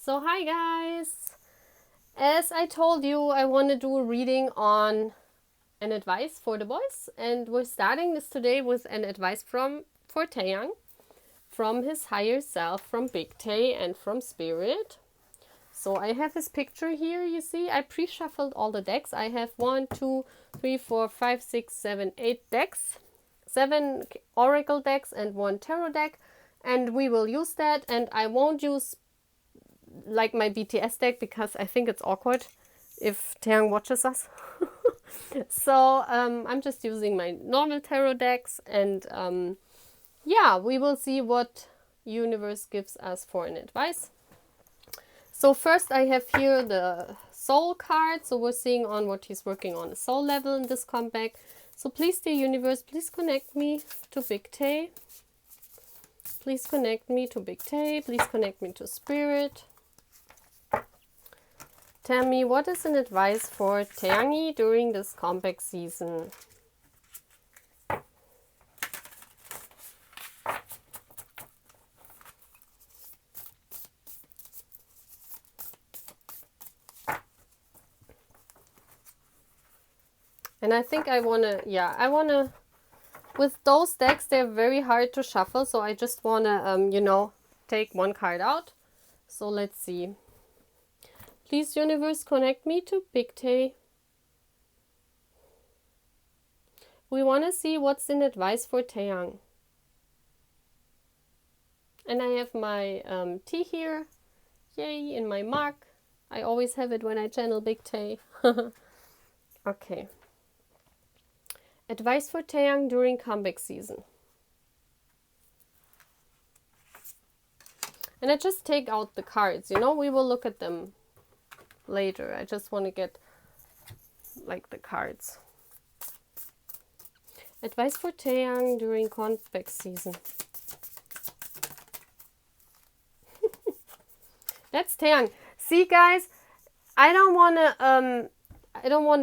So hi guys! As I told you, I want to do a reading on an advice for the boys, and we're starting this today with an advice for Taeyang, from his higher self, from Big Tae and from Spirit. So I have his picture here, you see. I pre-shuffled all the decks. I have 1, 2, 3, 4, 5, 6, 7, 8 decks. 7 oracle decks and 1 tarot deck. And we will use that, and I won't use like my BTS deck because I think it's awkward if Taeyang watches us. So I'm just using my normal tarot decks, and yeah, we will see what universe gives us for an advice. So first I have here the soul card. So we're seeing on what he's working on, a soul level in this comeback. So please, dear universe, please connect me to Big Tae. Please connect me to Big Tae. Please connect me to Spirit. Tell me, what is an advice for Taeyangi during this comeback season? And I think I wanna, with those decks, they're very hard to shuffle, so I just wanna, take one card out. So let's see. Please, universe, connect me to Big Tae. We want to see what's in advice for Taeyang. And I have my T here. Yay, in my mark. I always have it when I channel Big Tae. Okay. Advice for Taeyang during comeback season. And I just take out the cards, we will look at them later. I just want to get like the cards. Advice for Taeyang during comeback season. That's Taeyang. See guys, I don't want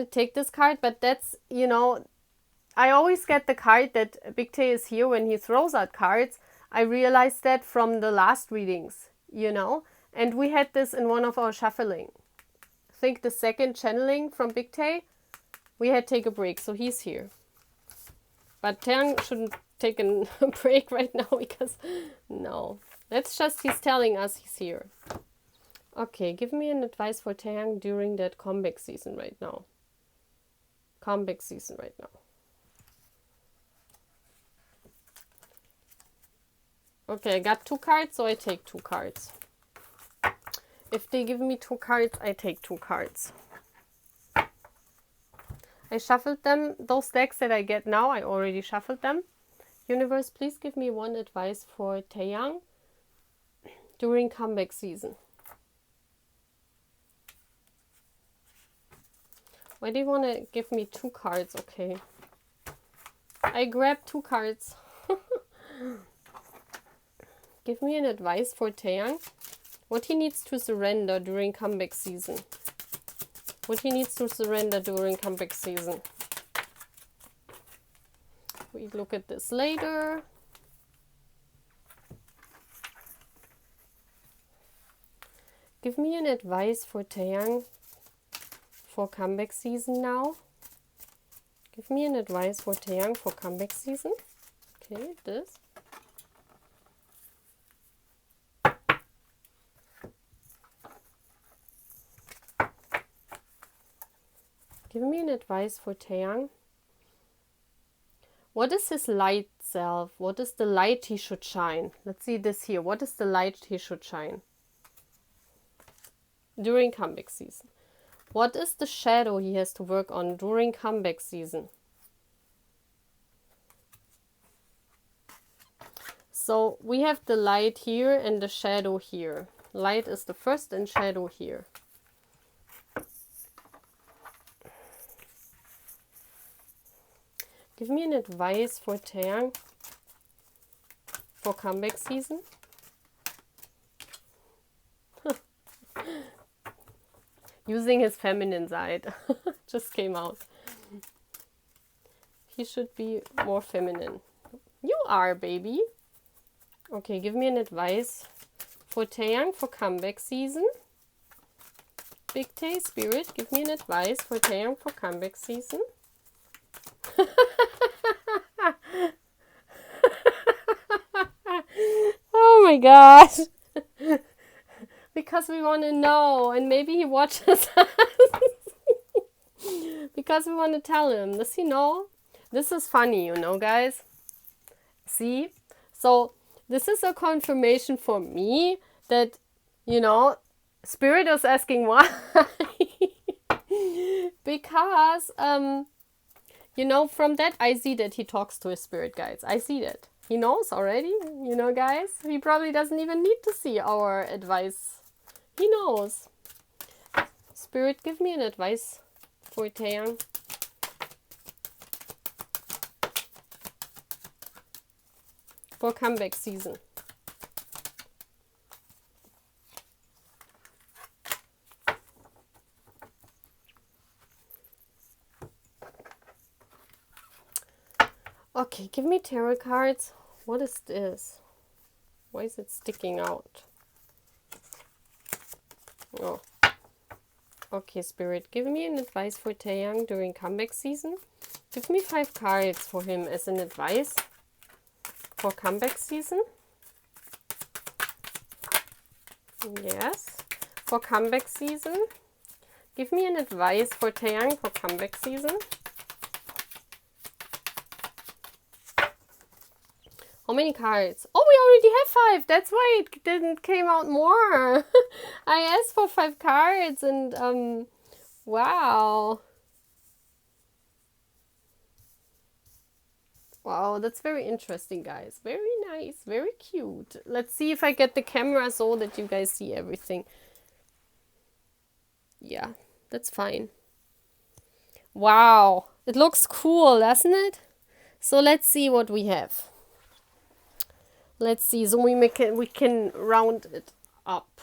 to take this card, but that's, I always get the card that Big Tae is here when he throws out cards. I realized that from the last readings, and we had this in one of our shuffling. I think the second channeling from Big Tae, we had to take a break, so he's here. But Taeyang shouldn't take a break right now because, no. That's just, he's telling us he's here. Okay, give me an advice for Taeyang during that comeback season right now. Comeback season right now. Okay, I got 2 cards, so I take 2 cards. If they give me 2 cards, I take 2 cards. I shuffled them. Those decks that I get now, I already shuffled them. Universe, please give me one advice for Taeyang during comeback season. Why do you want to give me 2 cards? Okay. I grabbed 2 cards. Give me an advice for Taeyang. What he needs to surrender during comeback season. What he needs to surrender during comeback season. We look at this later. Give me an advice for Taeyang for comeback season now. Give me an advice for Taeyang for comeback season. Okay, this. Give me an advice for Taeyang. What is his light self? What is the light he should shine? Let's see this here. What is the light he should shine during comeback season? What is the shadow he has to work on during comeback season? So we have the light here and the shadow here. Light is the first and shadow here. Give me an advice for Taeyang for comeback season. Using his feminine side. Just came out. He should be more feminine. You are, baby. Okay, give me an advice for Taeyang for comeback season. Big Tay Spirit, give me an advice for Taeyang for comeback season. Oh my gosh. Because we want to know, and maybe he watches us. Because we want to tell him. Does he know? This is funny, you know, guys. See? So, this is a confirmation for me that, you know, Spirit is asking why. Because, you know, from that, I see that he talks to his spirit guides. I see that. He knows already, you know, guys. He probably doesn't even need to see our advice. He knows. Spirit, give me an advice for Taeyang. For comeback season. Okay, give me tarot cards. What is this? Why is it sticking out? Oh. Okay, Spirit, give me an advice for Taeyang during comeback season. Give me 5 cards for him as an advice for comeback season. Yes, for comeback season. Give me an advice for Taeyang for comeback season. How many cards? Oh, we already have 5. That's why it didn't came out more. I asked for 5 cards and wow. Wow, that's very interesting, guys. Very nice, very cute. Let's see if I get the camera so that you guys see everything. Yeah, that's fine. Wow, it looks cool, doesn't it? So let's see what we have. Let's see, so we can round it up.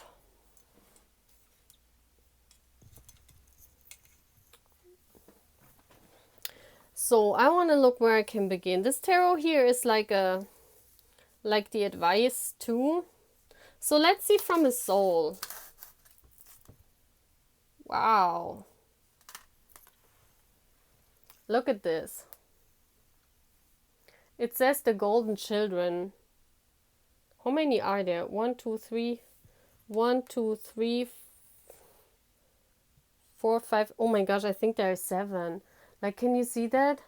So I want to look where I can begin. This tarot here is like the advice too. So let's see from his soul. Wow. Look at this. It says the golden children. How many are there? 1, 2, 3. 1, 2, 3, 4, 5. Oh my gosh, I think there are 7. Like, can you see that?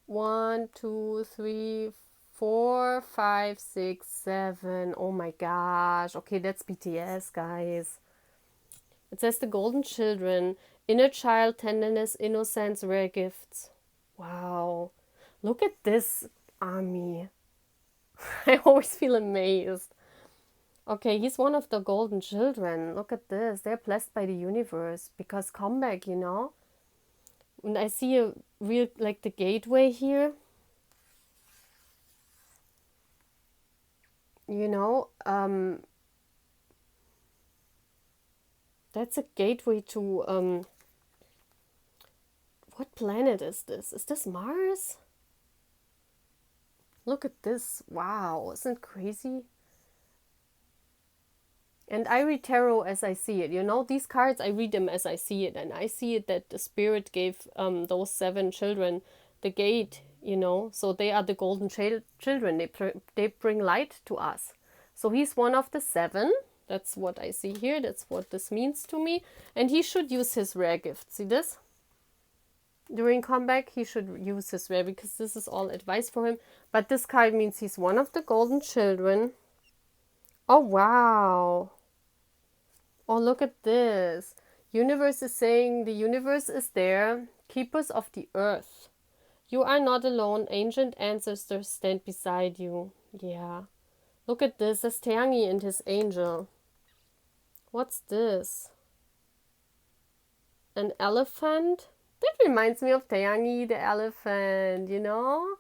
1, 2, 3, 4, 5, 6, 7. Oh my gosh. Okay, that's BTS, guys. It says the golden children. Inner child, tenderness, innocence, rare gifts. Wow. Look at this army. I always feel amazed. Okay, he's one of the golden children. Look at this. They're blessed by the universe because comeback, you know. And I see a real, like the gateway here. You know, that's a gateway to, what planet is this? Is this Mars? Look at this. Wow, isn't it crazy? And I read tarot as I see it. You know, these cards, I read them as I see it. And I see it that the spirit gave those 7 children the gate, you know. So they are the golden children. They bring light to us. So he's one of the 7. That's what I see here. That's what this means to me. And he should use his rare gift. See this? During comeback, he should use his rare because this is all advice for him. But this card means he's one of the golden children. Oh, wow. Oh, look at this. Universe is saying the universe is there. Keepers of the earth. You are not alone. Ancient ancestors stand beside you. Yeah. Look at this. That's Taeyangi and his angel. What's this? An elephant? That reminds me of Taeyangi, the elephant, you know?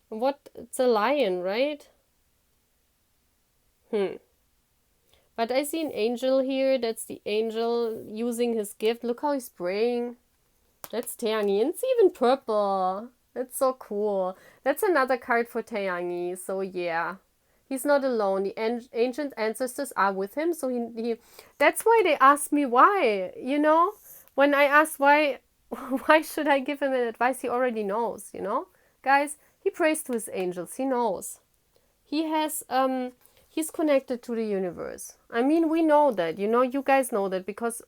What? It's a lion, right? But I see an angel here. That's the angel using his gift. Look how he's praying. That's Taeyangi. And it's even purple. That's so cool. That's another card for Taeyangi. So yeah. He's not alone. The ancient ancestors are with him. So he that's why they asked me why, you know? When I asked why why should I give him an advice, he already knows, you know? Guys, he prays to his angels. He knows. He has he's connected to the universe. I mean, we know that, you know, you guys know that because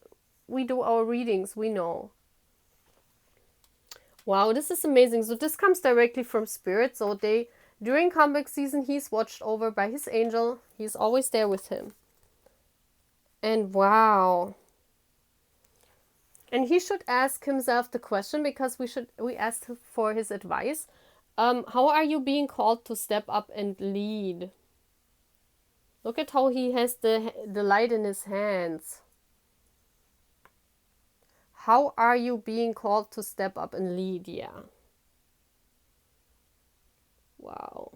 we do our readings, we know. Wow, this is amazing. So this comes directly from spirit. So they during comeback season, he's watched over by his angel. He's always there with him. And wow. And he should ask himself the question, because we asked for his advice. How are you being called to step up and lead? Look at how he has the light in his hands. How are you being called to step up and lead? Yeah. Wow.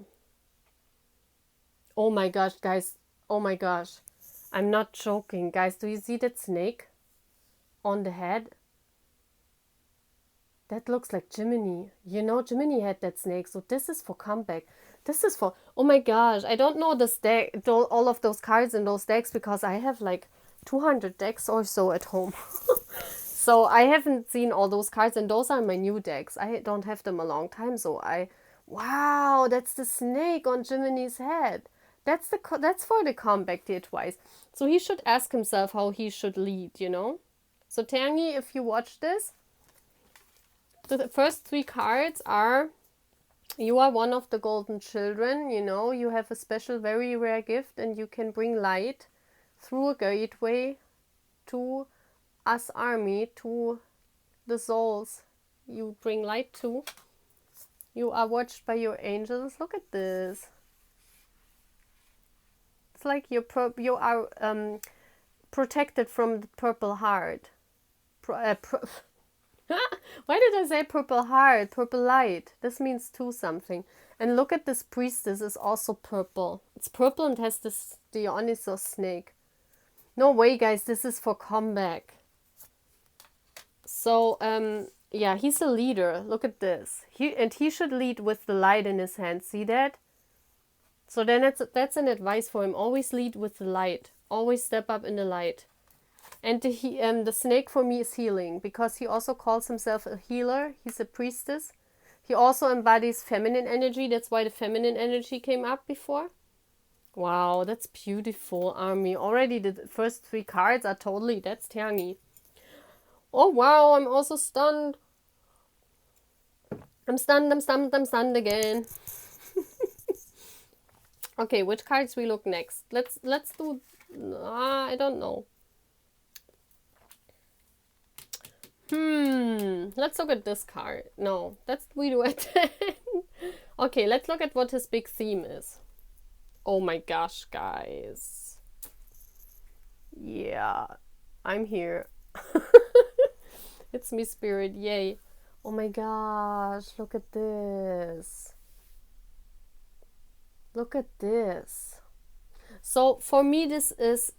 Oh my gosh, guys. Oh my gosh. I'm not joking. Guys, do you see that snake on the head? That looks like Jiminy. You know, Jiminy had that snake. So this is for comeback. This is for... Oh my gosh. I don't know the stack, all of those cards in those decks, because I have like 200 decks or so at home. So I haven't seen all those cards, and those are my new decks. I don't have them a long time, so wow, that's the snake on Jiminy's head. That's for the comeback, the advice. So he should ask himself how he should lead, you know? So Tangi, if you watch this, the first 3 cards are, you are one of the golden children, you know, you have a special, very rare gift, and you can bring light through a gateway to us army, to the souls you bring light to. You are watched by your angels. Look at this. It's like you are protected from the purple heart. Why did I say purple heart? Purple light. This means 2 something. And look at this priestess, is also purple. It's purple and has this Dionysos snake. No way, guys. This is for comeback. So, yeah, he's a leader. Look at this. He should lead with the light in his hand. See that? So then that's an advice for him. Always lead with the light. Always step up in the light. And the snake for me is healing, because he also calls himself a healer. He's a priestess. He also embodies feminine energy. That's why the feminine energy came up before. Wow, that's beautiful, Army. Already the first 3 cards are totally... That's Tangi. Oh wow, I'm also stunned. I'm stunned again. Okay, which cards we look next? Let's do... I don't know. Let's look at this card. No, we do it. Okay, let's look at what his big theme is. Oh my gosh, guys. Yeah, I'm here. It's me, spirit. Yay. Oh my gosh, look at this. Look at this. So for me, this is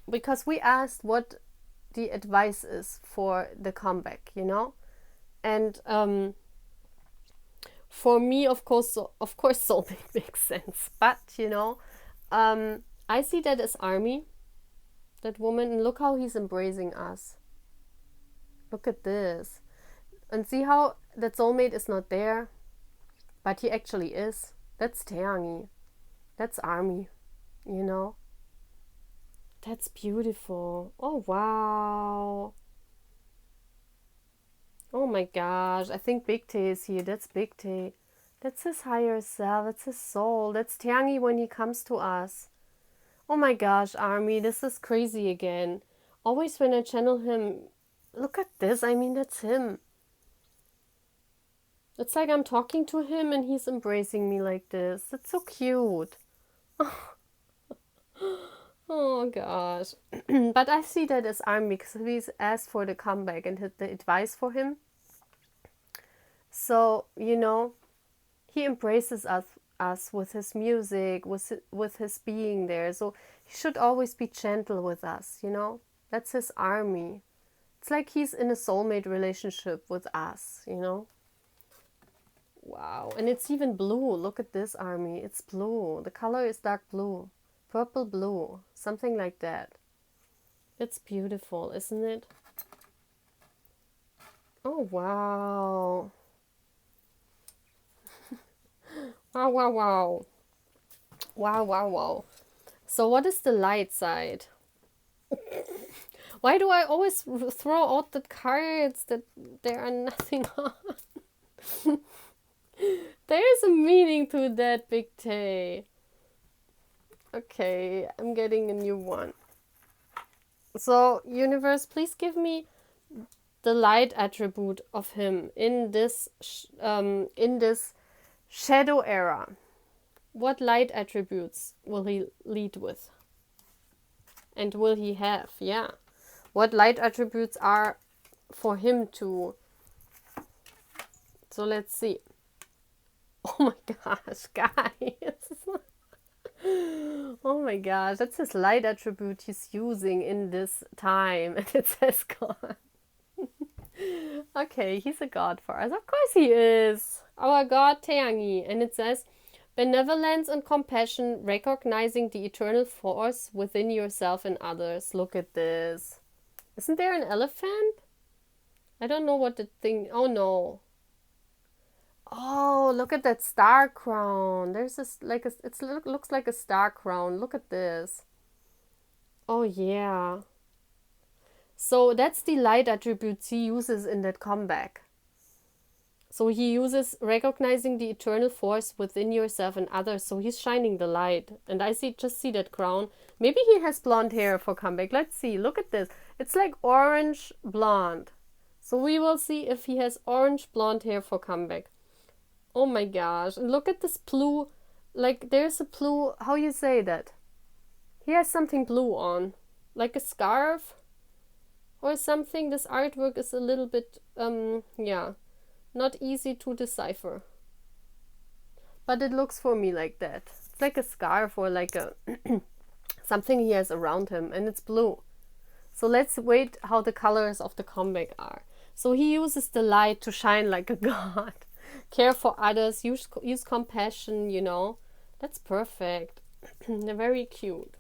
because we asked what the advice is for the comeback, you know? And for me, of course, soulmate makes sense. But, you know, I see that as Army, that woman, and look how he's embracing us. Look at this. And see how that soulmate is not there, but he actually is. That's Taehangi. That's Army, you know? That's beautiful. Oh, wow. Oh my gosh. I think Big Tae is here. That's Big Tae. That's his higher self. That's his soul. That's Taehangi when he comes to us. Oh my gosh, Army. This is crazy again. Always when I channel him... Look at this. I mean, that's him. It's like I'm talking to him and he's embracing me like this. That's so cute. Oh gosh. But I see that as Army, because he's asked for the comeback and the advice for him. So, you know, he embraces us with his music, with his being there. So he should always be gentle with us, you know? That's his Army. It's like he's in a soulmate relationship with us, you know? Wow, and it's even blue. Look at this, Army. It's blue. The color is dark blue. Purple blue. Something like that. It's beautiful, isn't it? Oh, wow. Wow, wow, wow. Wow, wow, wow. So what is the light side? Why do I always throw out the cards that there are nothing on? There is a meaning to that, Big Tay. Okay, I'm getting a new one. So, universe, please give me the light attribute of him in this shadow era. What light attributes will he lead with? And will he have? Yeah. What light attributes are for him to... So let's see. Oh my gosh, guys. Oh my gosh, that's his light attribute he's using in this time. And it says God. Okay, he's a god for us. Of course he is. Our god Taeyangi. And it says, benevolence and compassion, recognizing the eternal force within yourself and others. Look at this. Isn't there an elephant? I don't know what the thing... Oh no. Oh, look at that star crown. There's this, like, it looks like a star crown. Look at this. Oh, yeah. So that's the light attributes he uses in that comeback. So he uses recognizing the eternal force within yourself and others. So he's shining the light. And I just see that crown. Maybe he has blonde hair for comeback. Let's see. Look at this. It's like orange blonde. So we will see if he has orange blonde hair for comeback. Oh my gosh. And look at this blue. Like there's a blue. How you say that? He has something blue on. Like a scarf or something. This artwork is a little bit, yeah, not easy to decipher. But it looks for me like that. It's like a scarf or like a something he has around him, and it's blue. So let's wait how the colors of the comeback are. So he uses the light to shine like a god. Care for others, use compassion, you know. That's perfect. They're very cute.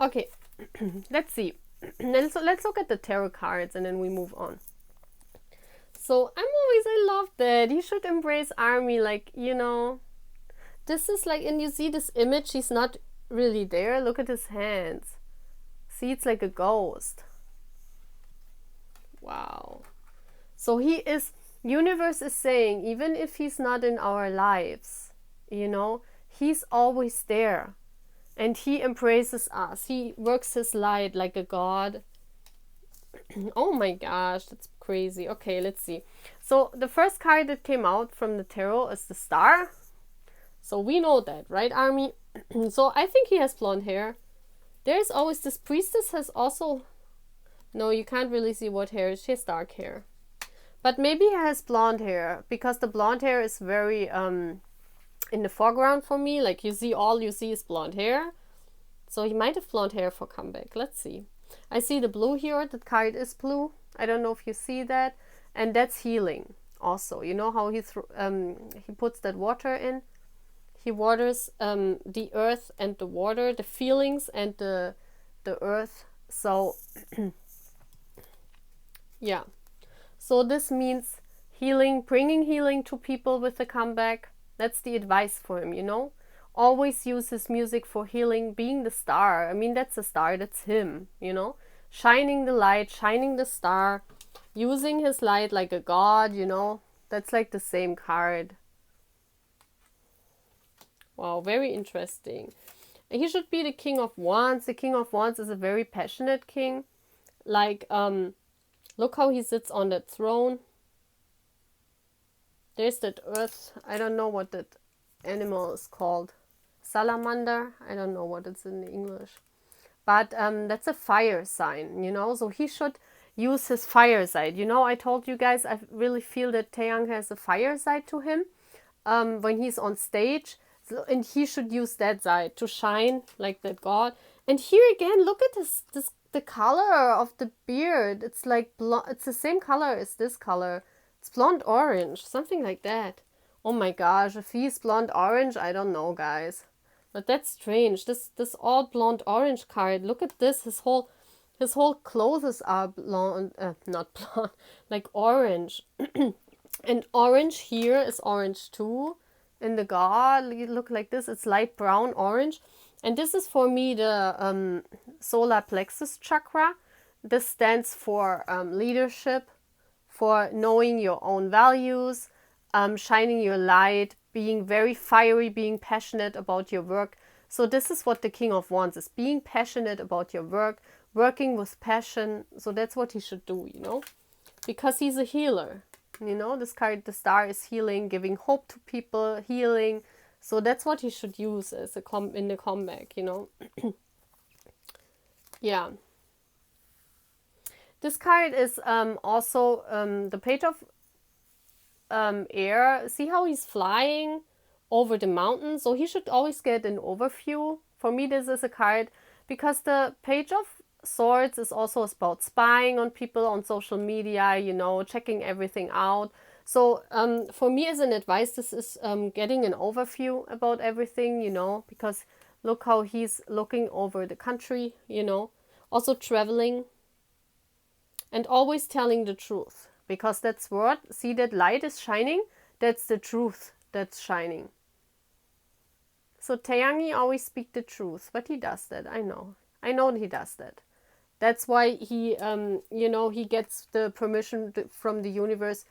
Okay, let's see. Let's look at the tarot cards and then we move on. So I love that. He should embrace Army, like, you know. This is like, and you see this image, he's not really there. Look at his hands. See, it's like a ghost. Wow. So he is, universe is saying, even if he's not in our lives, you know, he's always there. And he embraces us. He works his light like a god. Oh my gosh, that's crazy. Okay, let's see. So the first card that came out from the tarot is the star. So we know that, right, Army? So I think he has blonde hair. There's always this priestess has also... No, you can't really see what hair. She has dark hair. But maybe he has blonde hair, because the blonde hair is very in the foreground for me. Like, all you see is blonde hair. So he might have blonde hair for comeback. Let's see. I see the blue here. The card is blue. I don't know if you see that. And that's healing also. You know how he puts that water in? He waters the earth and the water, the feelings and the earth. So, yeah. So this means healing, bringing healing to people with the comeback. That's the advice for him, you know. Always use his music for healing, being the star. I mean, that's a star, that's him, you know. Shining the light, shining the star, using his light like a god, you know. That's like the same card. Wow, very interesting. He should be the King of Wands. The King of Wands is a very passionate king. Like, look how he sits on that throne. There's that earth. I don't know what that animal is called. Salamander. I don't know what it's in English. But that's a fire sign, you know. So he should use his fire side. You know, I told you guys, I really feel that Taeyang has a fire side to him when he's on stage. So, and he should use that side to shine like that god. And here again, look at the color of the beard. It's like it's the same color as this color. It's blonde orange, something like that. Oh my gosh, if he's blonde orange, I don't know, guys. But that's strange. This all blonde orange card. Look at this. His whole clothes are blonde, not blonde, like orange. And orange here is orange too. In the god, you look like this. It's light brown orange. And this is for me the solar plexus chakra. This stands for leadership, for knowing your own values, shining your light, being very fiery, being passionate about your work. So this is what the King of Wands is, being passionate about your work, working with passion. So that's what he should do, because he's a healer. This card, the star, is healing, giving hope to people, healing. So that's what he should use as in the comeback, Yeah. This card is also the Page of Air. See how he's flying over the mountain? So he should always get an overview. For me, this is a card because the Page of Swords is also about spying on people on social media, checking everything out. So for me as an advice, this is getting an overview about everything, because look how he's looking over the country, also traveling and always telling the truth, because that's what, see that light is shining, that's the truth that's shining. So Taehyung always speak the truth, but he does that, I know he does that. That's why he, he gets the permission from the universe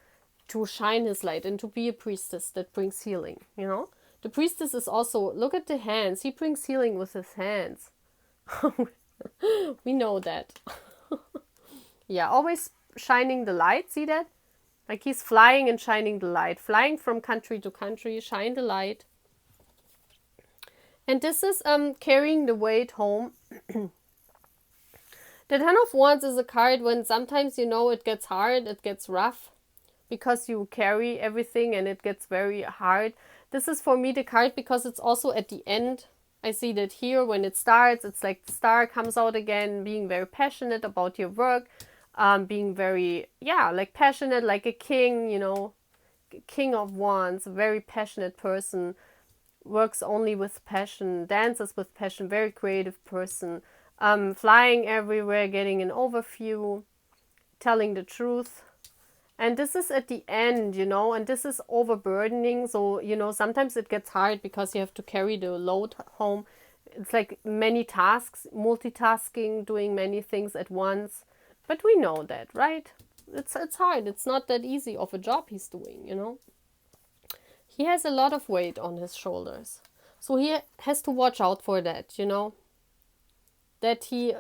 to shine his light and to be a priestess that brings healing, The priestess is also, look at the hands. He brings healing with his hands. We know that. Yeah, always shining the light. See that? Like he's flying and shining the light. Flying from country to country, shine the light. And this is carrying the weight home. The Ten of Wands is a card when sometimes, it gets hard, it gets rough, because you carry everything and it gets very hard. This is for me the card because it's also at the end. I see that here when it starts, it's like the star comes out again, being very passionate about your work, being very, like passionate, like a king, King of Wands, a very passionate person, works only with passion, dances with passion, very creative person. Flying everywhere, getting an overview, telling the truth. And this is at the end, and this is overburdening. So, sometimes it gets hard because you have to carry the load home. It's like many tasks, multitasking, doing many things at once. But we know that, right? It's hard. It's not that easy of a job he's doing, He has a lot of weight on his shoulders. So he has to watch out for that,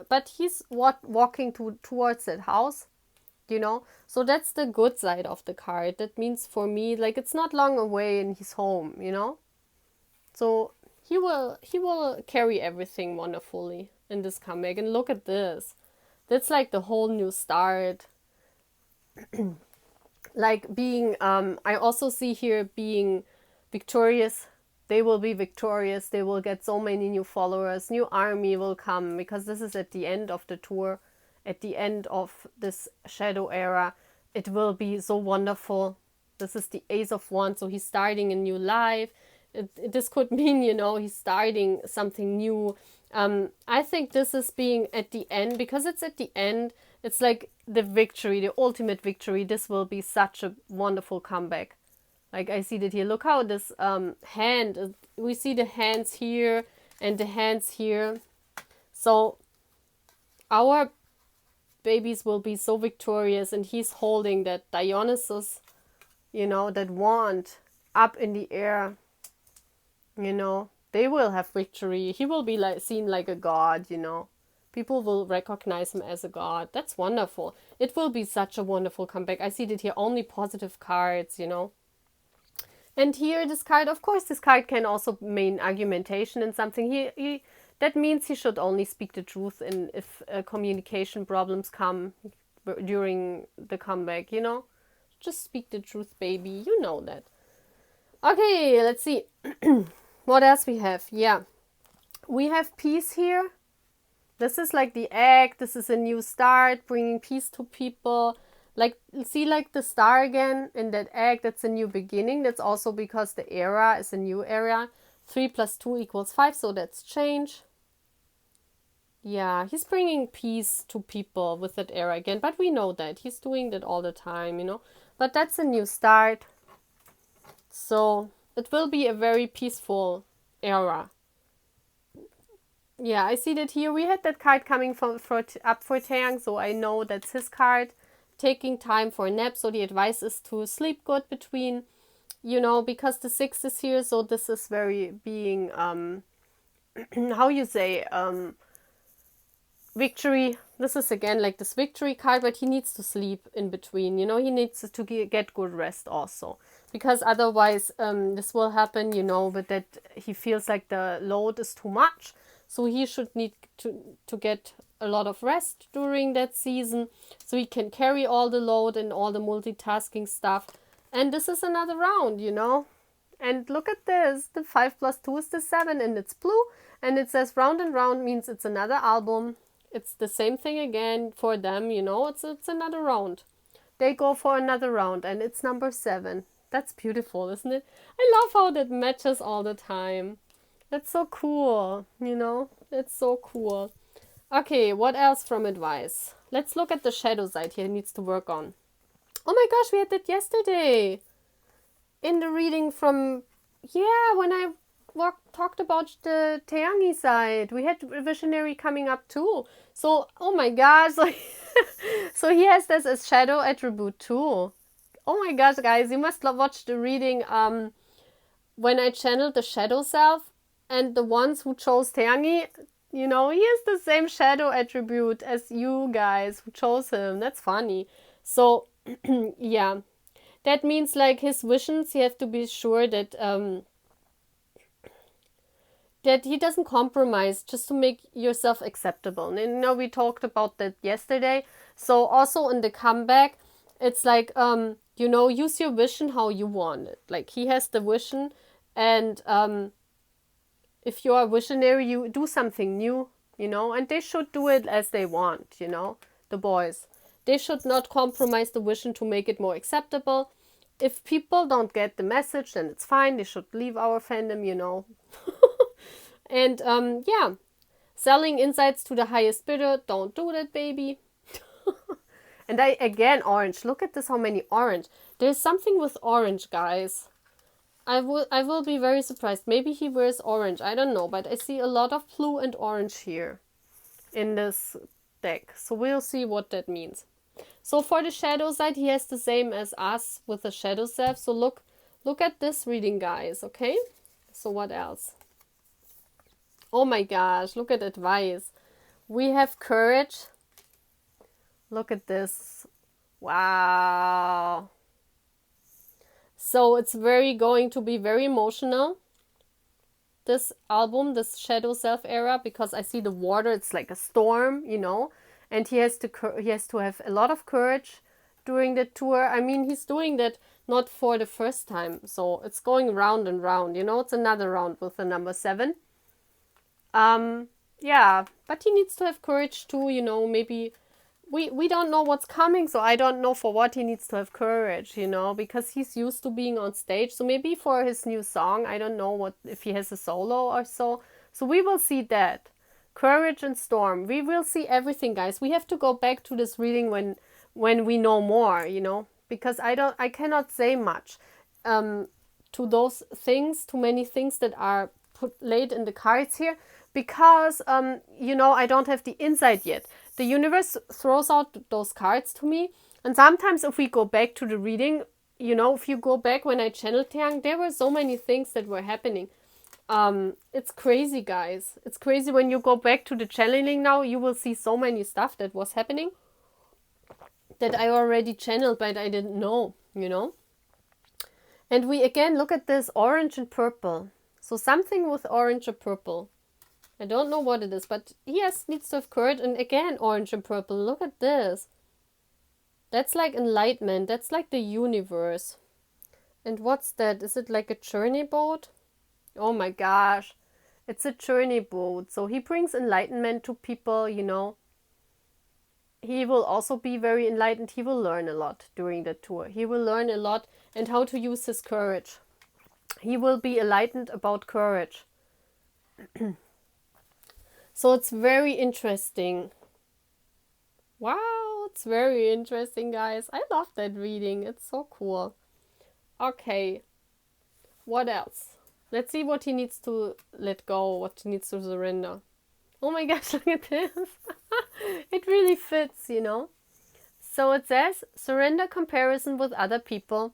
But he's walking towards that house, So that's the good side of the card. That means for me, like, it's not long away and he's home, So he will carry everything wonderfully in this comeback. And look at this. That's like the whole new start. Like being, I also see here being victorious. They will be victorious. They will get so many new followers. New army will come because this is at the end of the tour, at the end of this shadow era. It will be so wonderful. This is the Ace of Wands, so he's starting a new life. This could mean, he's starting something new. I think this is being at the end, because it's at the end. It's like the victory, the ultimate victory. This will be such a wonderful comeback. Like I see that here. Look how this hand, we see the hands here and the hands here. So our babies will be so victorious, and he's holding that Dionysus, that wand up in the air. They will have victory. He will be seen like a god, People will recognize him as a god. That's wonderful. It will be such a wonderful comeback. I see that here, only positive cards, And here, this card, of course, this card can also mean argumentation and something. That means he should only speak the truth, and if communication problems come during the comeback, just speak the truth, baby. You know that. Okay, let's see. What else we have? Yeah, we have peace here. This is like the egg. This is a new start, bringing peace to people. Like, see, like the star again in that egg, that's a new beginning. That's also because the era is a new era. 3 plus 2 equals 5, so that's change. Yeah, he's bringing peace to people with that era again, but we know that. He's doing that all the time, you know. But that's a new start. So it will be a very peaceful era. Yeah, I see that here. We had that card coming up for Taeyang, so I know that's his card. Taking time for a nap, so the advice is to sleep good between, you know, because the 6 is here, so this is very being, how you say, victory. This is again like this victory card, but he needs to sleep in between, you know, he needs to get good rest also. Because otherwise, this will happen, you know, but that he feels like the load is too much. So he should need to get a lot of rest during that season so he can carry all the load and all the multitasking stuff. And this is another round, you know. And look at this. The 5 plus 2 is the 7 and it's blue. And it says round and round means it's another album. It's the same thing again for them, you know. It's another round. They go for another round and it's number 7. That's beautiful, isn't it? I love how that matches all the time. That's so cool, you know? It's so cool. Okay, what else from advice? Let's look at the shadow side here. He needs to work on. Oh my gosh, we had that yesterday. In the reading from, yeah, when I talked about the Taeyangi side. We had Visionary coming up too. So, oh my gosh. So he has this as shadow attribute too. Oh my gosh, guys, you must watch the reading when I channeled the shadow self. And the ones who chose Taeyangi, you know, he has the same shadow attribute as you guys who chose him. That's funny. So, yeah. That means like his visions, you have to be sure that that he doesn't compromise just to make yourself acceptable. And you know, we talked about that yesterday. So also in the comeback, it's like, you know, use your vision how you want it. Like he has the vision and if you are visionary, you do something new, you know, and they should do it as they want, you know, the boys. They should not compromise the vision to make it more acceptable. If people don't get the message, then it's fine. They should leave our fandom, you know. And yeah, selling insights to the highest bidder. Don't do that, baby. And again, orange. Look at this, how many orange. There's something with orange, guys. I will be very surprised. Maybe he wears orange. I don't know. But I see a lot of blue and orange here in this deck. So we'll see what that means. So for the shadow side, he has the same as us with the shadow self. So look at this reading, guys. Okay. So what else? Oh my gosh. Look at advice. We have courage. Look at this. Wow. So it's going to be very emotional, this album, this Shadow Self era, because I see the water, it's like a storm, you know, and he has to have a lot of courage during the tour. I mean, he's doing that not for the first time, so it's going round and round, you know, it's another round with the number 7. Yeah, but he needs to have courage too, you know, maybe we don't know what's coming, so I don't know for what he needs to have courage, you know, because he's used to being on stage. So maybe for his new song, I don't know what if he has a solo or so. So we will see that. Courage and storm. We will see everything, guys. We have to go back to this reading when we know more, you know, because I cannot say much to those things, too many things that are laid in the cards here, because you know, I don't have the insight yet. The universe throws out those cards to me, and sometimes if we go back to the reading, you know, if you go back when I channeled Taeyang, there were so many things that were happening. It's crazy, guys. It's crazy when you go back to the channeling now, you will see so many stuff that was happening that I already channeled, but I didn't know, you know. And we again look at this orange and purple. So something with orange or purple. I don't know what it is, but yes, needs to have courage. And again, orange and purple. Look at this. That's like enlightenment. That's like the universe. And what's that? Is it like a journey boat? Oh my gosh. It's a journey boat. So he brings enlightenment to people, you know. he will also be very enlightened. He will learn a lot during the tour. He will learn a lot and how to use his courage. He will be enlightened about courage. So it's very interesting. Wow, it's very interesting, guys. I love that reading. It's so cool. Okay, what else? Let's see what he needs to let go, what he needs to surrender. Oh my gosh, look at this. It really fits, you know. So it says, surrender comparison with other people.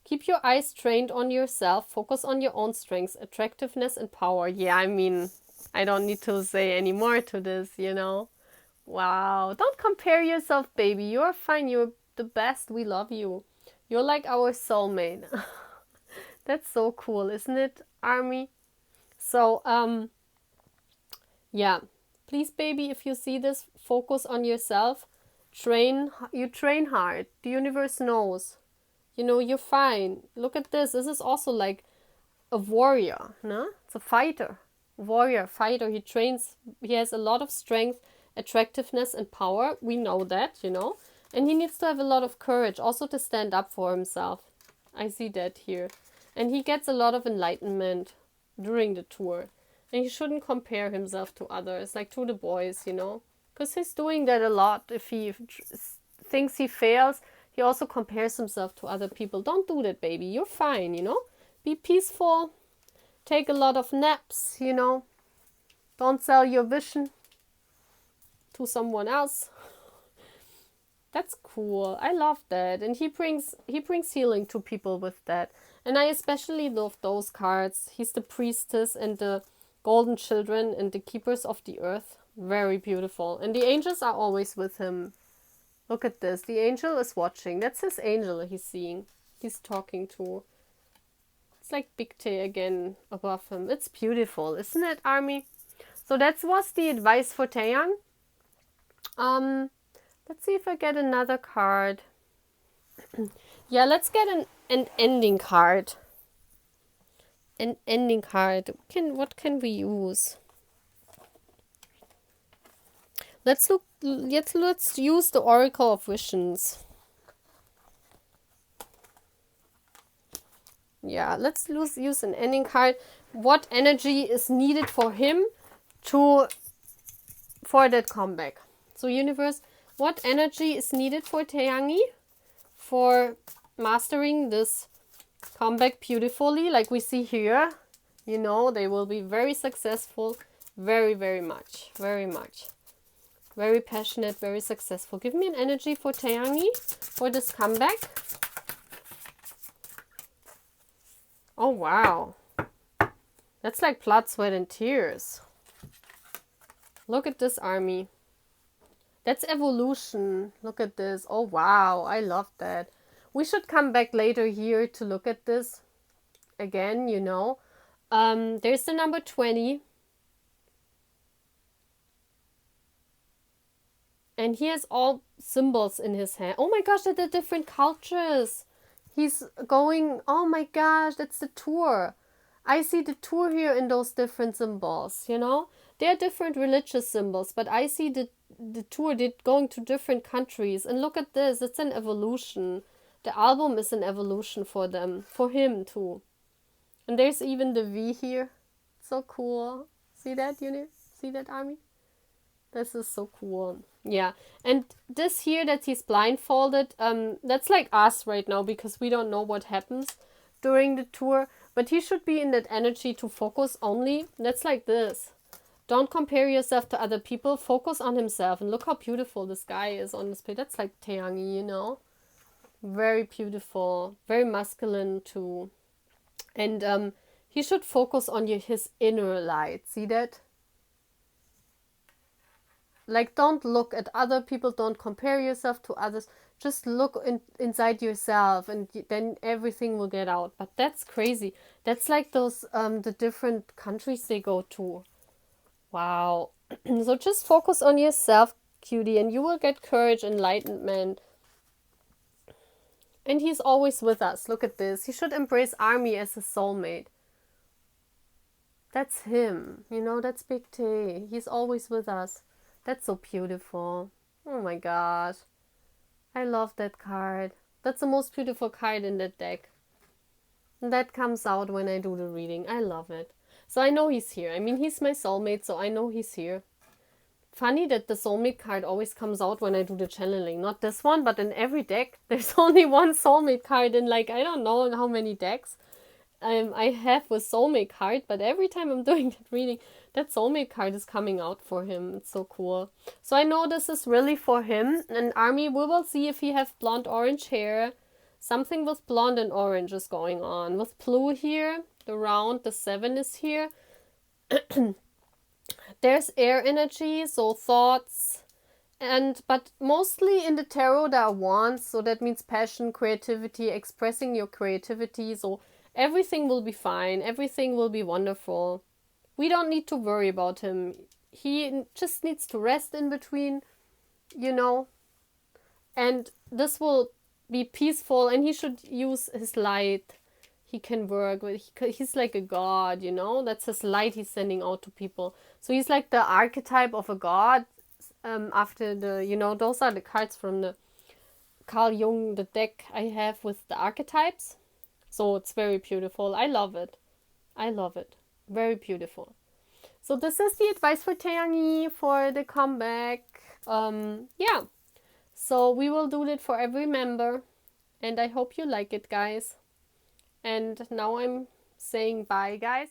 Keep your eyes trained on yourself. Focus on your own strengths, attractiveness, and power. Yeah, I mean, I don't need to say any more to this, you know. Wow. Don't compare yourself, baby. You're fine. You're the best. We love you. You're like our soulmate. That's so cool, isn't it, Army? So, yeah. Please, baby, if you see this, focus on yourself. You train hard. The universe knows. You know, you're fine. Look at this. This is also like a warrior, no? It's a fighter. Warrior, fighter. He trains, he has a lot of strength, attractiveness, and power. We know that, you know. And he needs to have a lot of courage also to stand up for himself. I see that here. And he gets a lot of enlightenment during the tour. And he shouldn't compare himself to others, like to the boys, you know. Because he's doing that a lot. If he thinks he fails, he also compares himself to other people. Don't do that, baby. You're fine, you know. Be peaceful. Take a lot of naps, you know. Don't sell your vision to someone else. That's cool. I love that. And he brings healing to people with that. And I especially love those cards. He's the priestess and the golden children and the keepers of the earth. Very beautiful. And the angels are always with him. Look at this. The angel is watching. That's his angel he's seeing. He's talking to. It's like Big T again above him. It's beautiful, isn't it, Army? So that was the advice for Taeyang. Let's see if I get another card. Yeah, let's get an ending card. An ending card. What can we use? Let's use the Oracle of Visions. Yeah, let's use an ending card. What energy is needed for him for that comeback? So universe, what energy is needed for Taeyangi for mastering this comeback beautifully, like we see here? You know, they will be very successful, very, very much, very much. Very passionate, very successful. Give me an energy for Taeyangi for this comeback. Oh, wow. That's like blood, sweat, and tears. Look at this, Army. That's evolution. Look at this. Oh, wow. I love that. We should come back later here to look at this again, you know. There's the number 20. And he has all symbols in his hand. Oh my gosh, they're the different cultures. He's going, oh my gosh, that's the tour. I see the tour here in those different symbols, you know. They're different religious symbols, but I see the tour going to different countries. And look at this, it's an evolution. The album is an evolution for them, for him too. And there's even the V here. So cool. See that, unit? See that, Army? This is so cool. Yeah. And this here that he's blindfolded, that's like us right now because we don't know what happens during the tour. But he should be in that energy to focus only. That's like this. Don't compare yourself to other people. Focus on himself. And look how beautiful this guy is on this page. That's like Taeyangi, you know. Very beautiful. Very masculine too. And he should focus on his inner light. See that? Like, don't look at other people. Don't compare yourself to others. Just look inside yourself and then everything will get out. But that's crazy. That's like those, the different countries they go to. Wow. So just focus on yourself, cutie, and you will get courage, enlightenment. And he's always with us. Look at this. He should embrace Army as his soulmate. That's him. You know, that's Big T. He's always with us. That's so beautiful. Oh my gosh. I love that card. That's the most beautiful card in that deck. And that comes out when I do the reading. I love it. So I know he's here. I mean, he's my soulmate, so I know he's here. Funny that the soulmate card always comes out when I do the channeling. Not this one, but in every deck, there's only one soulmate card in like, I don't know how many decks I have with soulmate card, but every time I'm doing that reading, that soulmate card is coming out for him. It's so cool. So I know this is really for him. And Army, we will see if he have blonde orange hair. Something with blonde and orange is going on. With blue here, the round, the 7 is here. There's air energy, so thoughts. But mostly in the tarot there are wands, so that means passion, creativity, expressing your creativity. So everything will be fine. Everything will be wonderful. We don't need to worry about him. He just needs to rest in between, you know. And this will be peaceful, and he should use his light. He can work with, he's like a god, you know. That's his light he's sending out to people. So he's like the archetype of a god. After the, you know, those are the cards from the Carl Jung, the deck I have with the archetypes. So it's very beautiful. I love it. I love it. Very beautiful. So this is the advice for Taeyangi for the comeback. Yeah. So we will do it for every member. And I hope you like it, guys. And now I'm saying bye, guys.